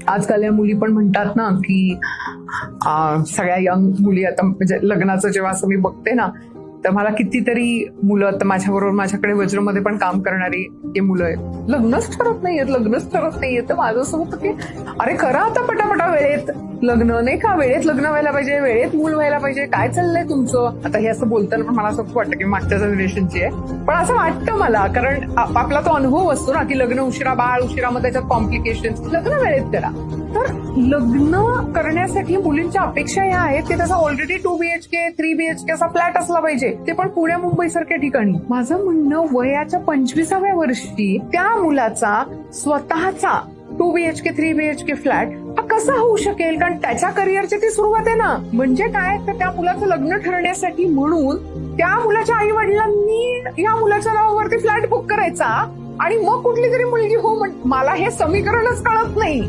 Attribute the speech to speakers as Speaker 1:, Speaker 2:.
Speaker 1: आजकाल या मुली पण म्हणतात ना की सगळ्या यंग मुली आता म्हणजे लग्नाचं जेव्हा असं मी बघते ना, तर मला कितीतरी मुलं आता माझ्याबरोबर माझ्याकडे वज्रमध्ये पण काम करणारी हे मुलं आहेत, लग्नच ठरत नाहीयेत. तर माझं असं होतं की अरे करा आता पटापटा वेळेत लग्न, नाही का, वेळेत लग्न व्हायला पाहिजे, वेळेत मूल व्हायला पाहिजे, काय चाललंय तुमचं. आता हे असं बोलताना पण मला असं खूप वाटतं की मागच्या जनरेशनची आहे, पण असं वाटतं मला, कारण आपला तो अनुभव असतो ना की लग्न उशिरा, बाळ उशिरा, मग त्याच्यात कॉम्प्लिकेशन. लग्न वेळेत करा. तर लग्न करण्यासाठी मुलींच्या अपेक्षा या आहेत की त्याचा ऑलरेडी 2 BHK 3 BHK असा फ्लॅट असला पाहिजे, ते पण पुणे मुंबई सारख्या ठिकाणी. माझं म्हणणं, वयाच्या 25व्या वर्षी त्या मुलाचा स्वतःचा 2 BHK 3 BHK फ्लॅट हा कसा होऊ शकेल, कारण त्याच्या करिअरची ती सुरुवात आहे ना. म्हणजे काय, तर त्या मुलाचं लग्न ठरण्यासाठी म्हणून त्या मुलाच्या आई वडिलांनी या मुलाच्या नावावरती फ्लॅट बुक करायचा आणि मग कुठली तरी मुलगी हो मला हे समीकरणच कळत नाही.